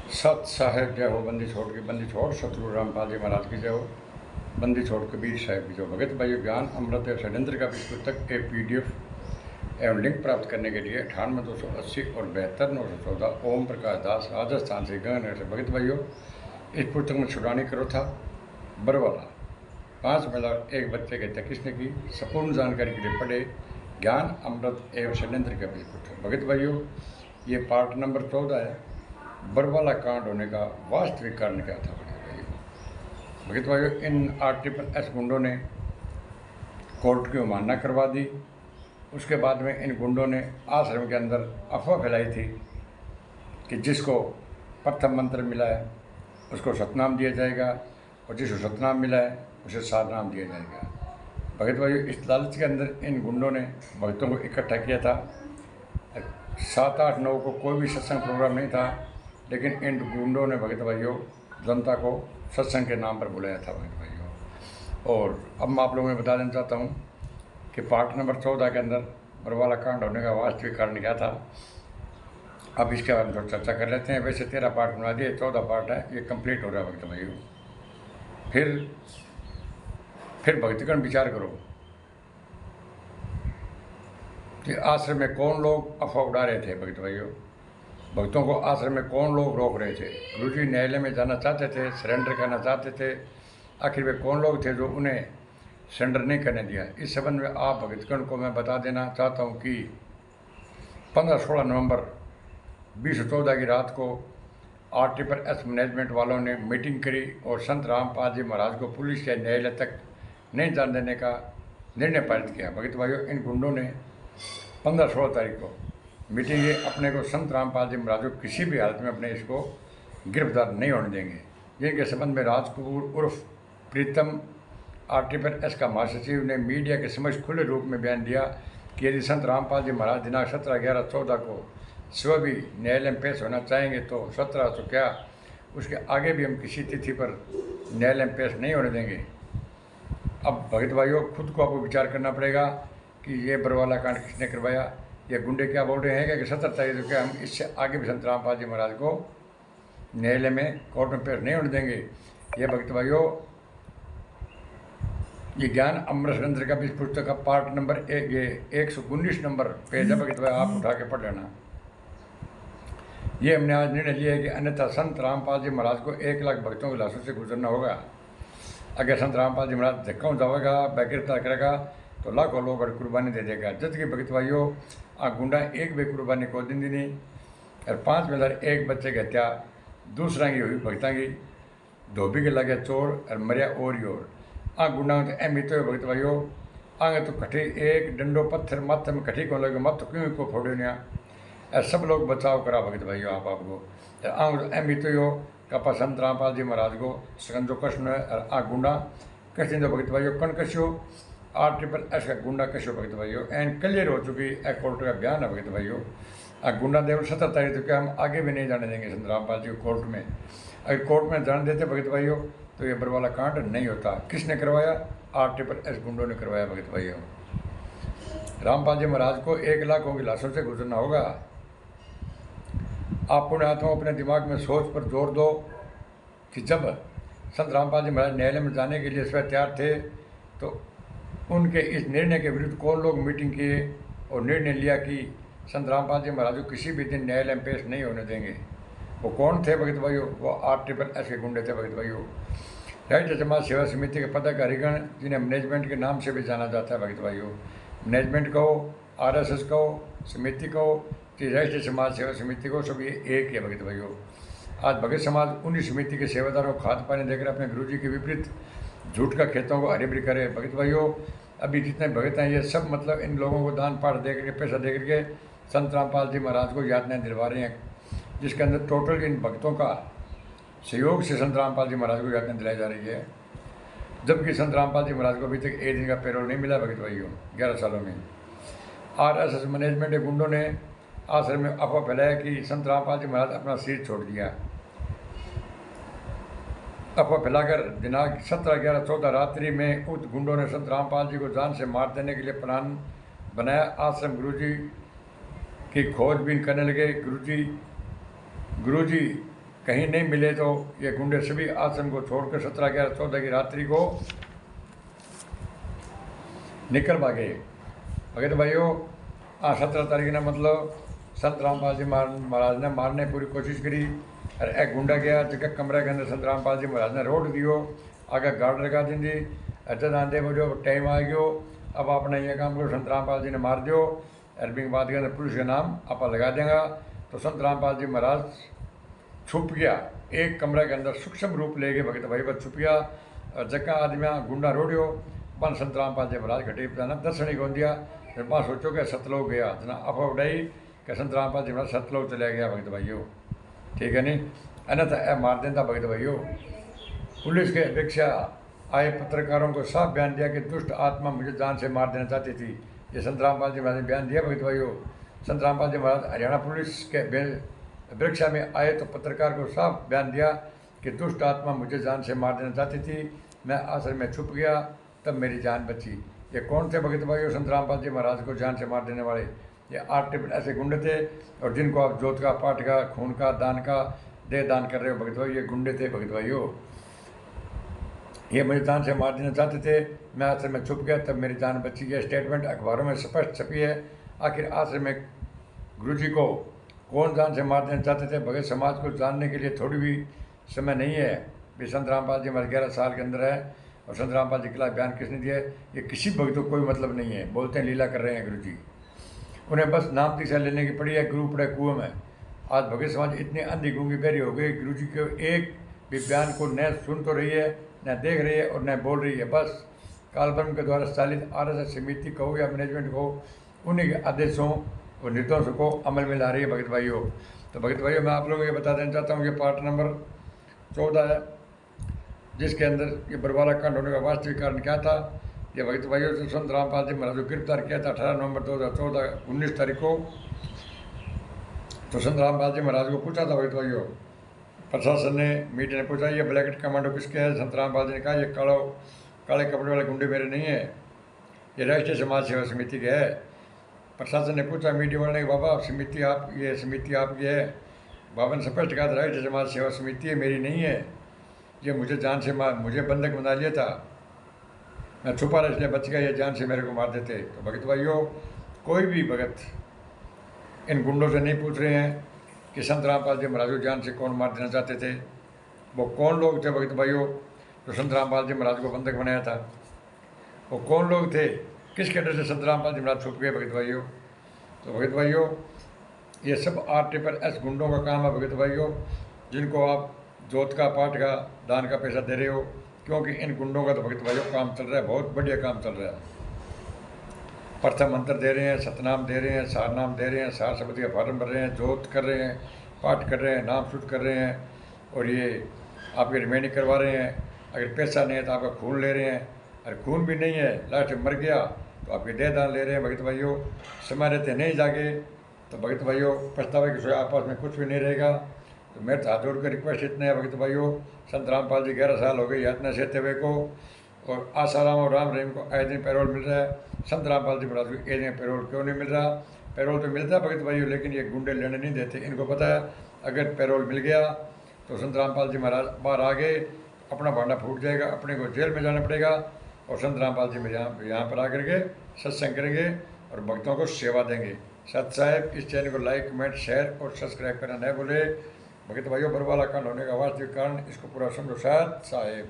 सत साहेब जय हो, बंदी छोड़ सतगुरु रामपाल जी महाराज की जय हो, बंदी छोड़ कबीर साहेब की जय हो। भगत भाइयों, ज्ञान अमृत एवं षड्यंत्र का पुस्तक के PDF एवं लिंक प्राप्त करने के लिए 98 280 और 72 914 ओम प्रकाश दास राजस्थान से गंगानगर से। भगत भाइयों, इस पुस्तक में छुड़ानी करो था बरवाला 5 महिला 1 बच्चे के हत्या किसने की, संपूर्ण जानकारी के लिए पढ़े ज्ञान अमृत एवं षड्यंत्र का पुस्तक। भगत भाइयों, ये पार्ट नंबर 14 है। बरवाला कांड होने का वास्तविक कारण क्या था। भगत भाइयों, इन RSS गुंडों ने कोर्ट की अवमानना करवा दी। उसके बाद में इन गुंडों ने आश्रम के अंदर अफवाह फैलाई थी कि जिसको प्रथम मंत्र मिला है उसको सतनाम दिया जाएगा और जिसको सतनाम मिला है उसे सातनाम दिया जाएगा। भगत भाइयों, इस लालच के अंदर इन गुंडों ने भक्तों को इकट्ठा किया था। 7, 8, 9 को कोई भी सत्संग प्रोग्राम नहीं था, लेकिन इन गुंडों ने भगत भाइयों जनता को सत्संग के नाम पर बुलाया था। भगत भाइयों, और अब मैं आप लोगों में बता देना चाहता हूँ कि पार्ट नंबर 14 के अंदर बरवाला कांड होने का वास्तविक कारण क्या था। अब इसके बारे में थोड़ी चर्चा कर लेते हैं। वैसे 13 पार्ट बना दिए, 14 पार्ट है, ये कंप्लीट हो रहा है। भगत भाइयों, फिर भक्तिगण विचार करो कि आश्रम में कौन लोग अफवाह उड़ा रहे थे। भगत भाइयों, भक्तों को आश्रम में कौन लोग रोक रहे थे। गुरुजी न्यायालय में जाना चाहते थे, सरेंडर करना चाहते थे, आखिर वे कौन लोग थे जो उन्हें सरेंडर नहीं करने दिया। इस संबंध में आप भगतगण को मैं बता देना चाहता हूं कि 15-16 नवंबर 2014 की रात को RSS मैनेजमेंट वालों ने मीटिंग करी और संत रामपाल जी महाराज को पुलिस या न्यायालय तक नहीं जाने देने का निर्णय पारित किया। भगत भाइयों, इन गुंडों ने 15-16 तारीख को मीटिंग ये अपने को संत रामपाल जी महाराज को किसी भी हालत में अपने इसको गिरफ्तार नहीं होने देंगे। जिनके संबंध में राजकपूर उर्फ प्रीतम RSS का महासचिव ने मीडिया के समक्ष खुले रूप में बयान दिया कि यदि संत रामपाल जी महाराज दिनांक 17/11/14 को सुबह भी न्यायालय में पेश होना चाहेंगे तो 17 तो क्या उसके आगे भी हम किसी तिथि पर न्यायालय में पेश नहीं होने देंगे। अब भगत भाइयों, खुद को आपको विचार करना पड़ेगा कि ये बरवाला कांड किसने करवाया। ये गुंडे क्या बोल रहे हैं कि 17 तारीख को हम इससे आगे भी संत रामपाल जी महाराज को न्यायालय में कोर्ट में पेश नहीं होने देंगे। ये भक्त भाइयों, ये ज्ञान अमृत षड्यंत्र का भी पुस्तक का पार्ट नंबर 119 नंबर पेज है। भक्त भाई, आप उठा के पढ़ लेना। ये हमने आज निर्णय लिया है कि अन्यथा संत रामपाल जी महाराज को 1 लाख भक्तों के लाशों से गुजरना होगा। अगर संत रामपाल जी महाराज धक्का जाएगा, गिरफ्तार करेगा तो लाखों लोग कुर्बानी दे देगा। जबकि भगत भाइयों, आ गुंडा एक भी कुर्बानी को दिन दी नहीं और 5 में 1 बच्चे की हत्या दूसरा की हुई भगता की धोबी के लगे चोर और मरिया और ही और आ गुंडा तो एम तो भगत भाइयों आगे तो कठी एक डंडो पत्थर माथे में कठी को लगे मत क्यों को फोड़ो नया सब लोग बचाव करा। भगत भाइयों, आपको आगे तो एम तो कपा संत रामपाल जी महाराज को सकंजो कष्ण और आ गुंडा कष्ट भगत भाइयों कण कश्यो RSS का गुंडा कश्यो। भगत भाइयों, एंड क्लियर हो चुकी कोर्ट का बयान है। भगत भाइयों, गुंडा देव 17 तारीख तो क्या हम आगे भी नहीं जाने देंगे संत रामपाल जी को कोर्ट में। अगर कोर्ट में जाने देते भगत भाइयों तो ये बरवाला कांड नहीं होता। किसने करवाया? RSS गुंडों ने करवाया। भगत भाइयों, रामपाल जी महाराज को 1 लाखों की लाशों से गुजरना होगा। आप पुण्य आत्मा अपने दिमाग में सोच पर जोर दो कि जब संत रामपाल जी महाराज न्यायालय में जाने के लिए स्वयं तैयार थे तो उनके इस निर्णय के विरुद्ध कौन लोग मीटिंग किए और निर्णय लिया कि संत रामपाल जी महाराज को किसी भी दिन न्यायालय में पेश नहीं होने देंगे। वो कौन थे भगत भाइयों? वो RSS के गुंडे थे। भगत भाइयों, राष्ट्रीय समाज सेवा समिति के पदाधिकारीगण जिन्हें मैनेजमेंट के नाम से भी जाना जाता है। भगत भाइयों, मैनेजमेंट कहो, RSS कहो, समिति कहो कि राष्ट्रीय समाज सेवा समिति को, सब ये एक है। भगत भाइयों, आज भगत समाज उन्हीं समिति के सेवादारों को खाद पानी देकर अपने गुरुजी के विपरीत झूठ का खेतों को हरी भरी करे। भगत भाइयों, अभी जितने भगत हैं ये सब मतलब इन लोगों को दान पाठ दे करके पैसा दे करके संत रामपाल जी महाराज को यातनाएं दिलवा रहे हैं, जिसके अंदर टोटल इन भक्तों का सहयोग से संत रामपाल जी महाराज को यातनाएं दिलाई जा रही है। जबकि संत रामपाल जी महाराज को अभी तक 1 दिन का पेरोल नहीं मिला। भगत भाइयों, 11 सालों में RSS मैनेजमेंट के गुंडों ने आश्रम में अफवाह फैलाया कि संत रामपाल जी महाराज अपना सिर छोड़ दिया। अफवाह फैलाकर दिनांक 17/11/14 रात्रि में उक्त गुंडों ने संत रामपाल जी को जान से मार देने के लिए प्लान बनाया। आश्रम गुरुजी की खोजबीन करने लगे। गुरुजी कहीं नहीं मिले तो ये गुंडे सभी आश्रम को छोड़कर 17, 11, 14 की रात्रि को निकल भागे। भगत भाइयों 17 तारीख ने मतलब संत रामपाल जी महाराज ने मारने की पूरी कोशिश करी और एक गुंडा गया जगह कमरे के अंदर संत रामपाल जी महाराज ने रोड दियो आगे गार्ड लगा दी अजय आंदे मुझे टाइम आ गयो अब आपने ये काम करो संत रामपाल जी ने मार दियो और बिंग बाद के अंदर पुलिस का नाम आप लगा देगा। तो संत रामपाल जी महाराज छुप गया एक कमरे के अंदर सूक्ष्म रूप ले गए भगत भाई बस छुप गया और जगह आदमी गुंडा रोड़ियो पन संत रामपाल जी महाराज घटी ना दर्शनी को दिया वहाँ सोचो कि सतलोक गया जना अफवाह उड़ाई कि संत रामपाल जी महाराज सतलोक चला गया भगत भाइयों, ठीक है नहीं अन्यथा यह मार देता भगत भाइयों। पुलिस के अपेक्षा आए पत्रकारों को साफ बयान दिया कि दुष्ट आत्मा मुझे जान से मार देना चाहती थी। ये संत रामपाल जी महाराज ने बयान दिया भगत भाइयों। संत रामपाल जी महाराज हरियाणा पुलिस के अपेक्षा में आए तो पत्रकार को साफ बयान दिया कि दुष्ट आत्मा मुझे जान से मार देना चाहती थी, मैं आश्रम में छुप गया तब मेरी जान बची। ये कौन थे भगत भाइयों संत रामपाल जी महाराज को जान से मार देने वाले? ये 8 ऐसे गुंडे थे और जिनको आप जोत का पाठ का खून का दान का दे दान कर रहे हो भगत भाई, ये गुंडे थे भगत भाइयों। ये मुझे जान से मार देना चाहते थे, मैं आश्रम में छुप गया तब मेरी जान बची। है स्टेटमेंट अखबारों में स्पष्ट छपी है। आखिर आश्रम में गुरुजी को कौन जान से मार देना चाहते थे? भगत समाज को जानने के लिए थोड़ी भी समय नहीं है। भी संत रामपाल जी हमारे 11 साल के अंदर है और संत रामपाल जी के खिलाफ बयान किसने दिया है? ये किसी भक्त को कोई मतलब नहीं है। बोलते हैं लीला कर रहे हैं गुरुजी, उन्हें बस नाम दिशा लेने की पड़ी है। गुरु पड़े कुएं में। आज भगत समाज इतनी अंधी गूंगी बहरी हो गई, गुरुजी के एक भी बयान को न सुन तो रही है, न देख रही है और न बोल रही है। बस कालब्रह्म के द्वारा चालित RSS समिति कहो या मैनेजमेंट को उन्हीं के आदेशों और निर्देशों को अमल में ला रही है भगत भाइयों। तो भगत भाइयों मैं आप लोगों को ये बता देना चाहता हूँ कि पार्ट नंबर 14 है, जिसके अंदर ये बरवाला कांड होने का वास्तविक कारण क्या था। ये भगत भाइयों से संत रामपाल जी महाराज को गिरफ्तार किया था 18 नवंबर 2014 19 तारीख को। तो संत रामपाल जी महाराज को पूछा था भगत भाइयों, प्रशासन ने मीडिया ने पूछा ये ब्लैकेट कमांडो किसके है? संत रामपाल जी ने कहा ये काले कपड़े वाले गुंडे मेरे नहीं है, ये राष्ट्रीय समाज सेवा समिति के है। प्रशासन ने पूछा मीडिया वाले ने, बाबा समिति आपकी है? बाबा ने स्पष्ट कहा राष्ट्रीय समाज सेवा समिति है, मेरी नहीं है। ये मुझे जान से मुझे बंधक बना लिया था, मैं छुपा रहा इसलिए बच गया, ये जान से मेरे को मार देते। तो भगत भाइयों कोई भी भगत इन गुंडों से नहीं पूछ रहे हैं कि संत रामपाल जी महाराज को जान से कौन मार देना चाहते थे। वो कौन लोग थे भगत भाइयों तो संत रामपाल जी महाराज को बंधक बनाया था? वो कौन लोग थे? किसके डर से संत रामपाल जी महाराज छुप गए भगत भाइयों? तो भगत भाइयों ये सब RSS गुंडों का काम है भगत भाइयों, जिनको आप जोत का पाठ का दान का पैसा दे रहे हो। क्योंकि इन गुंडों का तो भगत भाइयों काम चल रहा है, बहुत बढ़िया काम चल रहा है। प्रथम मंत्र दे रहे हैं, सतनाम दे रहे हैं, सारनाम दे रहे हैं, सार शब्द का फार्म भर रहे हैं, जोत कर रहे हैं, पाठ कर रहे हैं, नाम शुद्ध कर रहे हैं और ये आपकी रिमेनिंग करवा रहे हैं। अगर पैसा नहीं है तो आपका खून ले रहे हैं, अगर खून भी नहीं है लास्ट में मर गया तो आपके देह दान ले रहे हैं भगत भाइयों। समय रहते नहीं जागे तो भगत भाइयों पछतावे के आपस में कुछ भी नहीं रहेगा। तो मेरे हाथ जोड़ कर रिक्वेस्ट इतने है भगत भाइयों, संत रामपाल जी 11 साल हो गए यातना सहते हुए को और आसाराम और राम रहीम को आए दिन पैरोल मिल रहा है। संत रामपाल जी महाराज को एक दिन पैरोल क्यों नहीं मिल रहा? पैरोल तो मिलता है भगत भाइयों, लेकिन ये गुंडे लेने नहीं देते। इनको पता है अगर पैरोल मिल गया तो संत रामपाल जी महाराज बाहर आ गए, अपना भांडा फूट जाएगा, अपने को जेल में जाना पड़ेगा और संत रामपाल जी में यहाँ पर आकर के सत्संग करेंगे और भक्तों को सेवा देंगे। सत साहेब इस चैनल को लाइक कमेंट शेयर और सब्सक्राइब करना न भूले। भगत भाइयों बरवाला कांड होने का वास्तविक कारण इसको पूरा समझो सत साहेब।